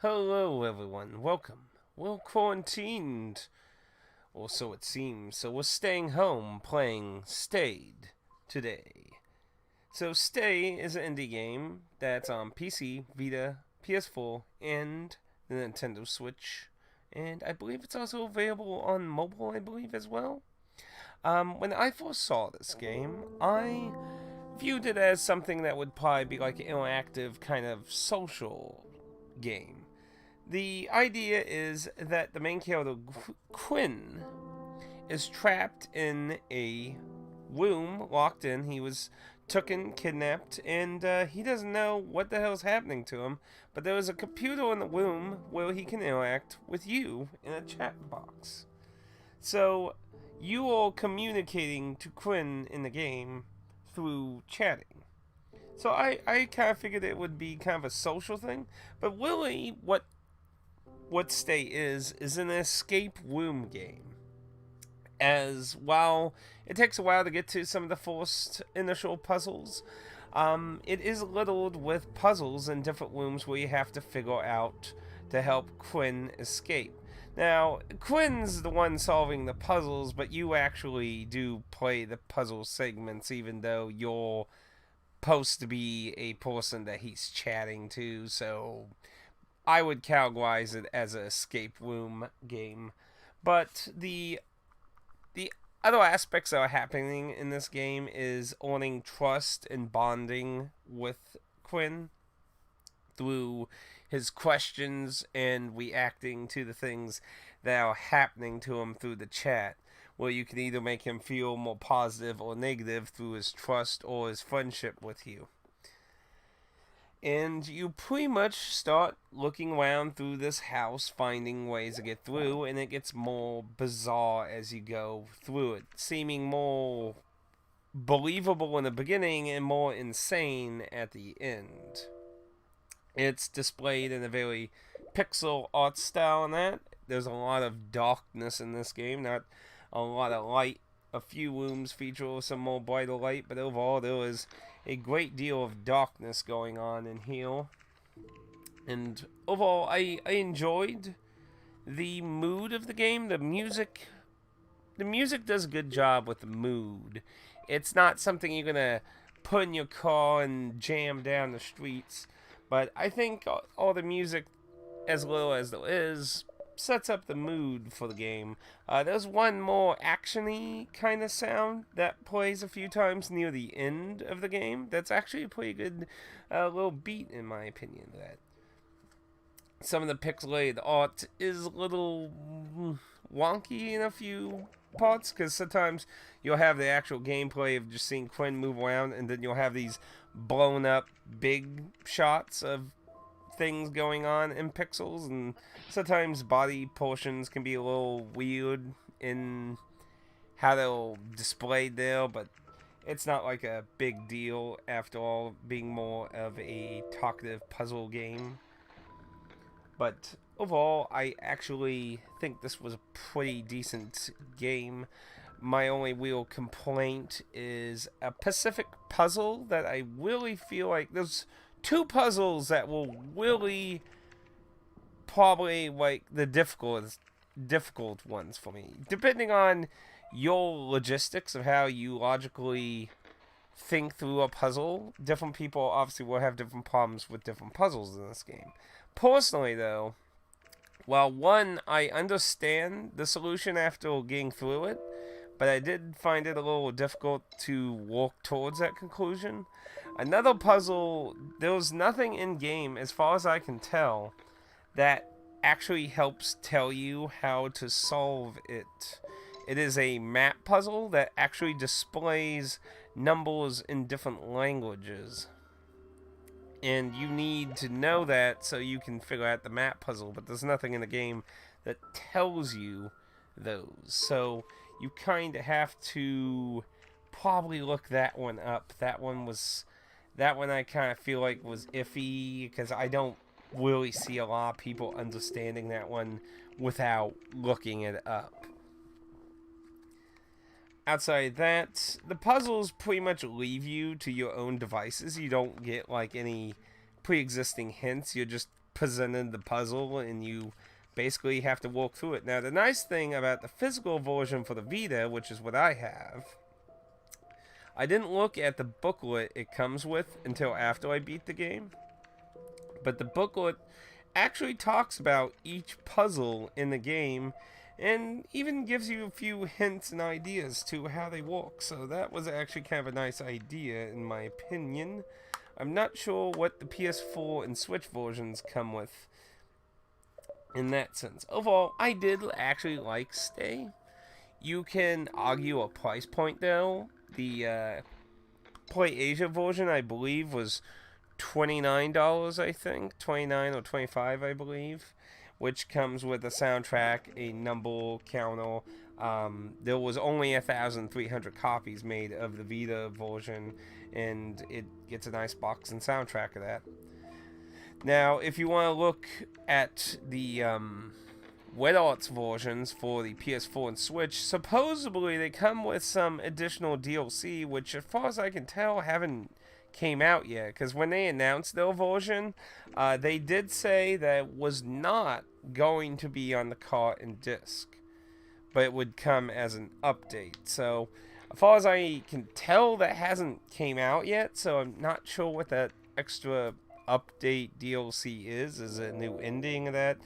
Hello, everyone. Welcome. We're quarantined, or so it seems. So we're staying home playing Stayed today. So Stay is an indie game that's on PC, Vita, PS4, and the Nintendo Switch. And I believe it's also available on mobile, I believe, as well. When I first saw this game, I viewed it as something that would probably be like an interactive kind of social game. The idea is that the main character, Quinn, is trapped in a room, locked in. He was taken, kidnapped, and he doesn't know what the hell is happening to him. But there is a computer in the room where he can interact with you in a chat box. So you are communicating to Quinn in the game through chatting. So I kind of figured it would be kind of a social thing, but really what Stay is an escape room game. As while it takes a while to get to some of the first initial puzzles, it is littered with puzzles in different rooms where you have to figure out to help Quinn escape. Now, Quinn's the one solving the puzzles, but you actually do play the puzzle segments, even though you're supposed to be a person that he's chatting to, so I would categorize it as an escape room game. But the other aspects that are happening in this game is earning trust and bonding with Quinn through his questions and reacting to the things that are happening to him through the chat, where you can either make him feel more positive or negative through his trust or his friendship with you. And you pretty much start looking around through this house, finding ways to get through, and it gets more bizarre as you go through it, seeming more believable in the beginning and more insane at the end. It's displayed in a very pixel art style, and that there's a lot of darkness in this game, not a lot of light. A few rooms feature some more brighter light, but overall there is a great deal of darkness going on in here. And overall, I enjoyed the mood of the game. The music does a good job with the mood. It's not something you're gonna put in your car and jam down the streets, but I think all the music, as little as there is, sets up the mood for the game. There's one more actiony kind of sound that plays a few times near the end of the game. That's actually a pretty good little beat, in my opinion. That some of the pixelated art is a little wonky in a few parts, because sometimes you'll have the actual gameplay of just seeing Quinn move around, and then you'll have these blown up big shots of things going on in pixels, and sometimes body portions can be a little weird in how they're displayed there, but it's not like a big deal after all, being more of a talkative puzzle game. But overall, I actually think this was a pretty decent game. My only real complaint is a Pacific puzzle that I really feel like there's two puzzles that will really probably like the difficult ones for me, depending on your logistics of how you logically think through a puzzle. Different people obviously will have different problems with different puzzles in this game. Personally, though, while one, I understand the solution after getting through it, but I did find it a little difficult to walk towards that conclusion. Another puzzle, there was nothing in game, as far as I can tell, that actually helps tell you how to solve it. It is a map puzzle that actually displays numbers in different languages. And you need to know that so you can figure out the map puzzle, but there's nothing in the game that tells you those. So you kind of have to probably look that one up. That one I kind of feel like was iffy, because I don't really see a lot of people understanding that one without looking it up. Outside that, the puzzles pretty much leave you to your own devices. You don't get like any pre-existing hints. You're just presented the puzzle, and you basically have to walk through it. Now, the nice thing about the physical version for the Vita, which is what I have, I didn't look at the booklet it comes with until after I beat the game. But the booklet actually talks about each puzzle in the game and even gives you a few hints and ideas to how they work. So that was actually kind of a nice idea in my opinion. I'm not sure what the PS4 and Switch versions come with in that sense. Overall, I did actually like Stay. You can argue a price point though. The Play Asia version, I believe, was $29, I think, 29 or 25, I believe, which comes with a soundtrack, a number counter. There was only 1,300 copies made of the Vita version, and it gets a nice box and soundtrack of that. Now, if you want to look at the Wet Arts versions for the PS4 and Switch, supposedly they come with some additional DLC, which, as far as I can tell, haven't came out yet. Because when they announced their version, they did say that it was not going to be on the cart and disc, but it would come as an update. So, as far as I can tell, that hasn't came out yet. So I'm not sure what that extra update DLC is. Is it a new ending of that?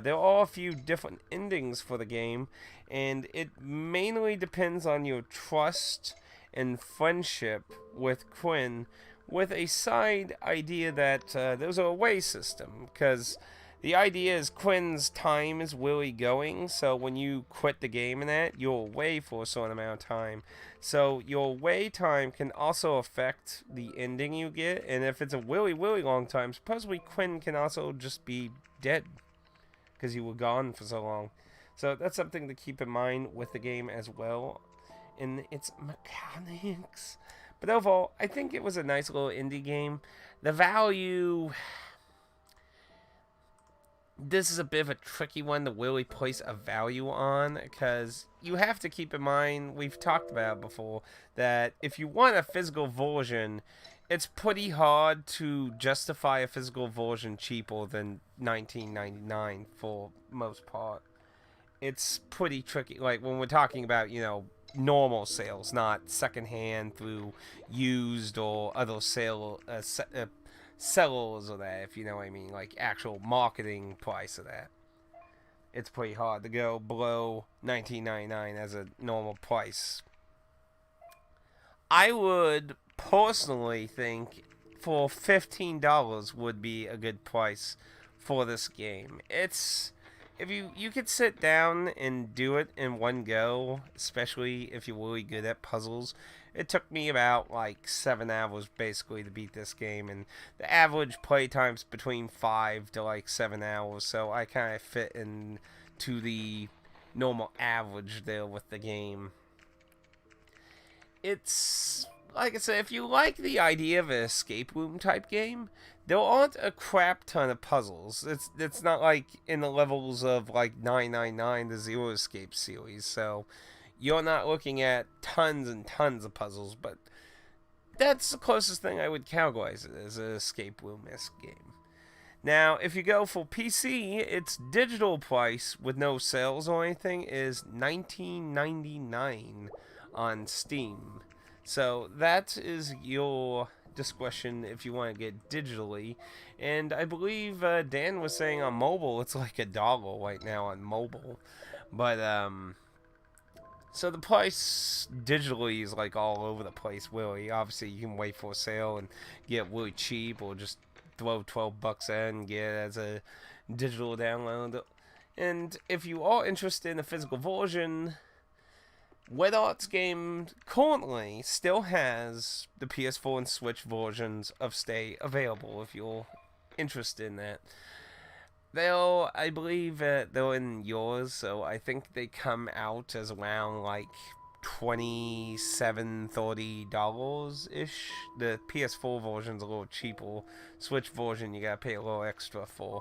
There are a few different endings for the game, and it mainly depends on your trust and friendship with Quinn, with a side idea that there's a away system, because the idea is Quinn's time is really going, so when you quit the game and that, you're away for a certain amount of time. So your away time can also affect the ending you get, and if it's a really, really long time, supposedly Quinn can also just be dead, because you were gone for so long. So that's something to keep in mind with the game as well, in its mechanics. But overall, I think it was a nice little indie game. The value... This is a bit of a tricky one to really place a value on, because you have to keep in mind, we've talked about it before, that if you want a physical version, it's pretty hard to justify a physical version cheaper than $19.99 for most part. It's pretty tricky. Like, when we're talking about, normal sales, not secondhand through used or other sellers of that, if you know what I mean, like actual marketing price of that. It's pretty hard to go below $19.99 as a normal price. I would personally think for $15 would be a good price for this game. It's... If you could sit down and do it in one go, especially if you're really good at puzzles. It took me about like 7 hours basically to beat this game, and the average play time's between 5 to like 7 hours, so I kind of fit into the normal average there with the game. It's, like I said, if you like the idea of an escape room type game, there aren't a crap ton of puzzles. It's not like in the levels of like 999, the Zero Escape series, so you're not looking at tons and tons of puzzles, but that's the closest thing I would categorize it as an escape room-esque game. Now, if you go for PC, its digital price with no sales or anything is $19.99 on Steam. So that is your discretion if you want to get digitally. And I believe Dan was saying on mobile it's like $1 right now on mobile. But so the price digitally is like all over the place, really. Obviously, you can wait for a sale and get really cheap, or just throw $12 in and get it as a digital download. And if you are interested in a physical version, Wet Arts Game currently still has the PS4 and Switch versions of Stay available if you're interested in that. I believe they're in yours, so I think they come out as around like $27-30 ish. The PS4 version's a little cheaper. Switch version you gotta pay a little extra for.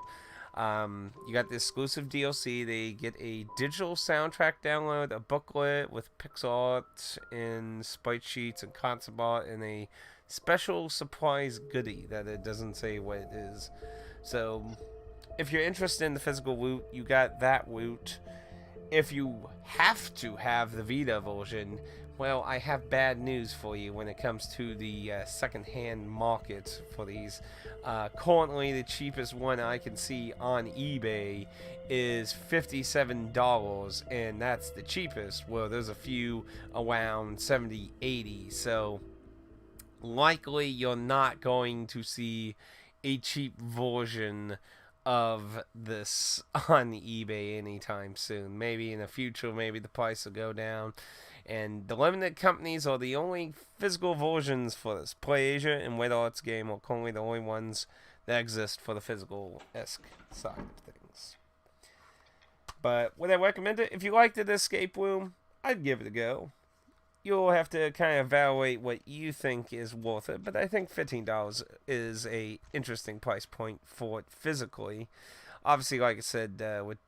You got the exclusive DLC. They get a digital soundtrack download, a booklet with pixel art and sprite sheets and concept art, and a special surprise goodie that it doesn't say what it is. So if you're interested in the physical loot, you got that loot. If you have to have the Vita version, well, I have bad news for you when it comes to the second-hand market for these. Currently, the cheapest one I can see on eBay is $57, and that's the cheapest. Well, there's a few around 70, 80, so likely you're not going to see a cheap version of this on eBay anytime soon. Maybe in the future, maybe the price will go down. And the limited companies are the only physical versions for this. PlayAsia and Red Arts Game are currently the only ones that exist for the physical-esque side of things. But would I recommend it? If you liked the escape room, I'd give it a go. You'll have to kind of evaluate what you think is worth it, but I think $15 is a interesting price point for it physically. Obviously, like I said, with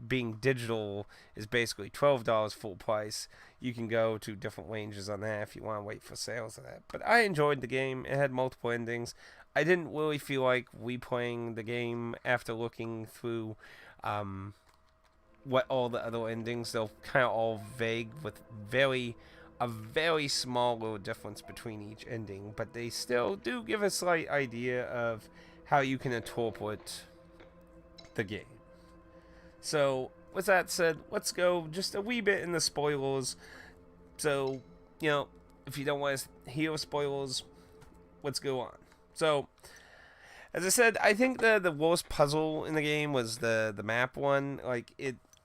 being digital is basically $12 full price. You can go to different ranges on that if you want to wait for sales of that. But I enjoyed the game. It had multiple endings. I didn't really feel like replaying the game after looking through what all the other endings. They're kind of all vague with a very small little difference between each ending, but they still do give a slight idea of how you can interpret the game. So, with that said, let's go just a wee bit in the spoilers. So, if you don't want to hear spoilers, let's go on. So, as I said, I think the worst puzzle in the game was the map one. Like,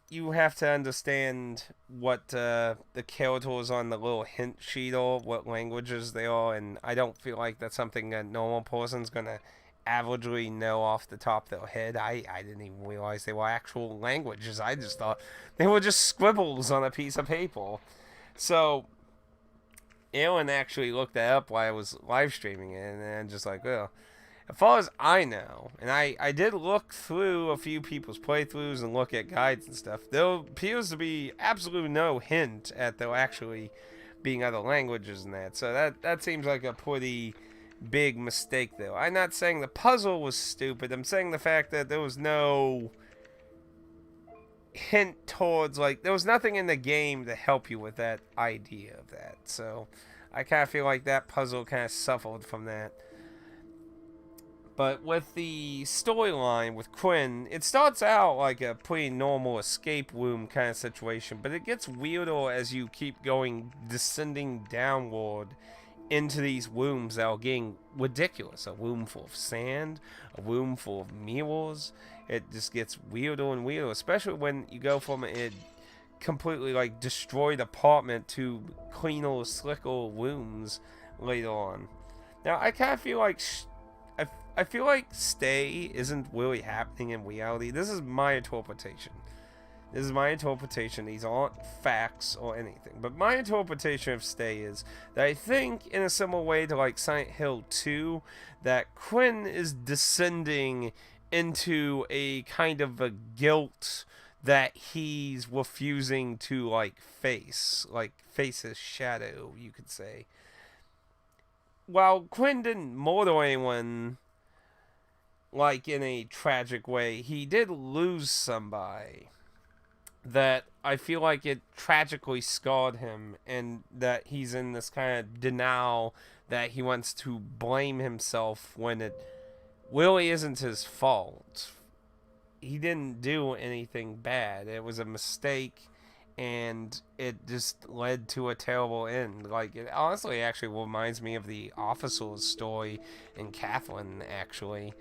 you have to understand what the characters on the little hint sheet are, what languages they are, and I don't feel like that's something a normal person's going to averagely know off the top of their head. I didn't even realize they were actual languages. I just thought they were just scribbles on a piece of paper. So, Aaron actually looked that up while I was live streaming it, and I'm just like, well, as far as I know, and I did look through a few people's playthroughs and look at guides and stuff, there appears to be absolutely no hint at there actually being other languages in that. So that seems like a pretty big mistake, though. I'm not saying the puzzle was stupid. I'm saying the fact that there was no hint towards, like, there was nothing in the game to help you with that idea of that. So I kind of feel like that puzzle kind of suffered from that. But with the storyline with Quinn, it starts out like a pretty normal escape room kind of situation, but it gets weirder as you keep going, descending downward into these rooms that are getting ridiculous. A room full of sand, a room full of mirrors. It just gets weirder and weirder, especially when you go from a completely like destroyed apartment to cleaner, slicker rooms later on. Now, I kind of feel like I feel like Stay isn't really happening in reality. This is my interpretation. These aren't facts or anything. But my interpretation of Stay is that I think, in a similar way to like Silent Hill 2, that Quinn is descending into a kind of a guilt that he's refusing to face his shadow, you could say. While Quinn didn't murder anyone like in a tragic way, he did lose somebody that I feel like it tragically scarred him, and that he's in this kind of denial that he wants to blame himself when it really isn't his fault. He didn't do anything bad. It was a mistake, and it just led to a terrible end. Like, it honestly actually reminds me of the officer's story in Catherine, actually.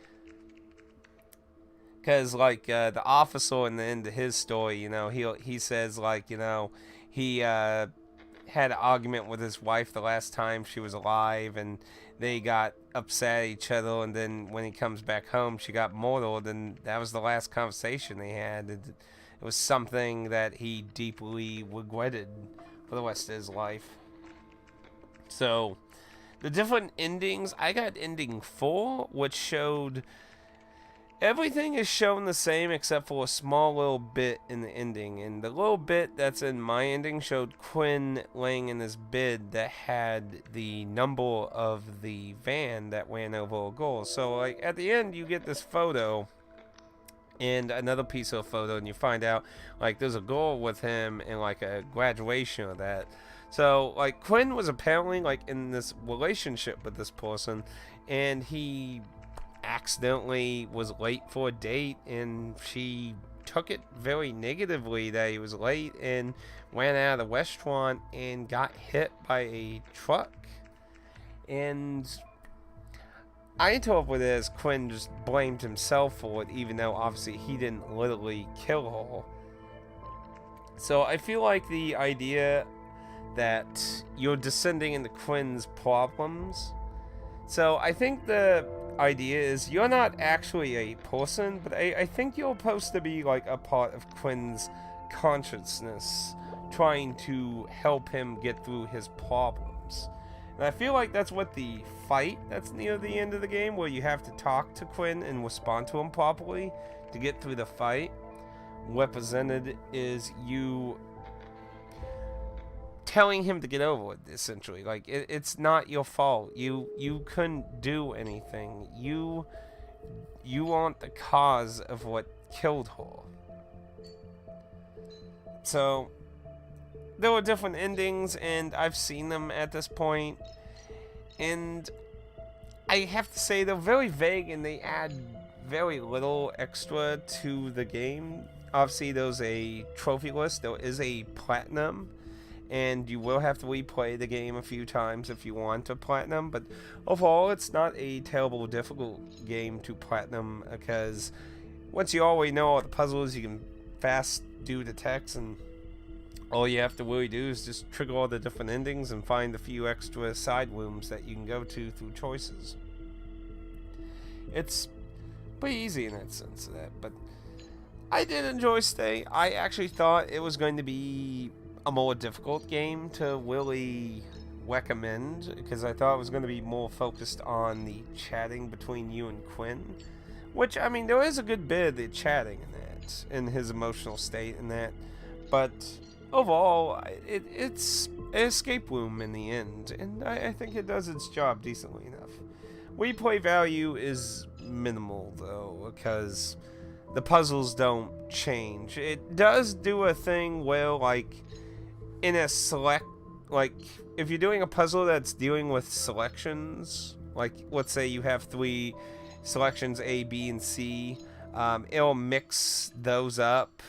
Because, the officer in the end of his story, he says, he had an argument with his wife the last time she was alive, and they got upset at each other, and then when he comes back home, she got murdered, and that was the last conversation they had. It was something that he deeply regretted for the rest of his life. So, the different endings, I got ending 4, which showed everything is shown the same except for a small little bit in the ending. And the little bit that's in my ending showed Quinn laying in this bed that had the number of the van that ran over a girl. So, at the end, you get this photo and another piece of photo, and you find out like there's a girl with him in like a graduation or that. So like Quinn was apparently like in this relationship with this person, and he accidentally was late for a date, and she took it very negatively that he was late and went out of the restaurant and got hit by a truck. And I interpret it as Quinn just blamed himself for it, even though obviously he didn't literally kill her. So I feel like the idea that you're descending into Quinn's problems. So I think the idea is you're not actually a person, but I think you're supposed to be like a part of Quinn's consciousness, trying to help him get through his problems. And I feel like that's what the fight that's near the end of the game, where you have to talk to Quinn and respond to him properly to get through the fight, represented is you telling him to get over it, essentially. Like, it's not your fault. You couldn't do anything. You aren't the cause of what killed her. So there were different endings, and I've seen them at this point, and I have to say they're very vague, and they add very little extra to the game. Obviously, there's a trophy list. There is a platinum, and you will have to replay the game a few times if you want to platinum, but overall it's not a terrible difficult game to platinum, because once you already know all the puzzles, you can fast do the text, and all you have to really do is just trigger all the different endings and find a few extra side rooms that you can go to through choices. It's pretty easy in that sense of that, but I did enjoy Stay. I actually thought it was going to be a more difficult game to really recommend, because I thought it was going to be more focused on the chatting between you and Quinn, which, I mean, there is a good bit of the chatting in that, in his emotional state in that, but overall, it's an escape room in the end, and I think it does its job decently enough. Replay value is minimal, though, because the puzzles don't change. It does do a thing where, like, in a select, like, if you're doing a puzzle that's dealing with selections, like, let's say you have 3 selections, A, B, and C, it'll mix those up,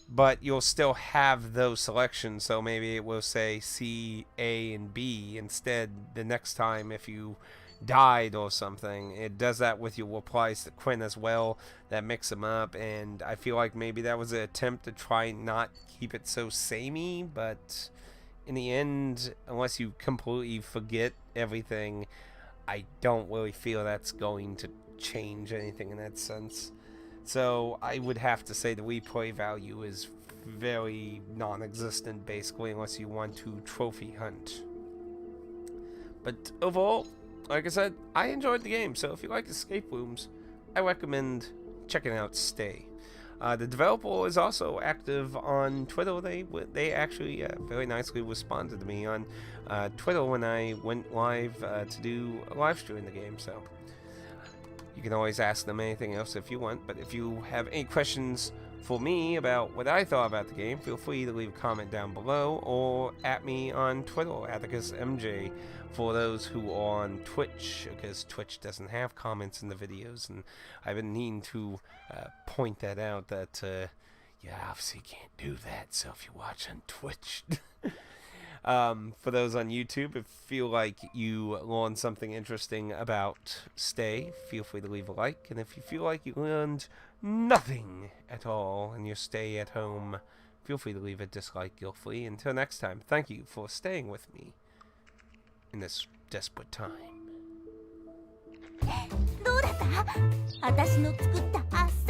but you'll still have those selections, so maybe it will say C, A, and B instead the next time if you died or something. It does that with your replies to Quinn as well, that mix them up, and I feel like maybe that was an attempt to try not keep it so samey, but in the end, unless you completely forget everything, I don't really feel that's going to change anything in that sense. So I would have to say the replay value is very non-existent, basically, unless you want to trophy hunt. But overall, like I said, I enjoyed the game, so if you like escape rooms, I recommend checking out Stay. The developer is also active on Twitter. They actually very nicely responded to me on Twitter when I went live to do a live stream in the game, so you can always ask them anything else if you want. But if you have any questions for me about what I thought about the game, feel free to leave a comment down below, or at me on Twitter, Atticusmj, for those who are on Twitch, because Twitch doesn't have comments in the videos, and I've been needing to point that out, that you obviously can't do that, so if you watch on Twitch. For those on YouTube, if you feel like you learned something interesting about Stay, feel free to leave a like. And if you feel like you learned nothing at all and you stay at home, feel free to leave a dislike guilt-free. Until next time, thank you for staying with me in this desperate time. どうだった？私の作ったアッ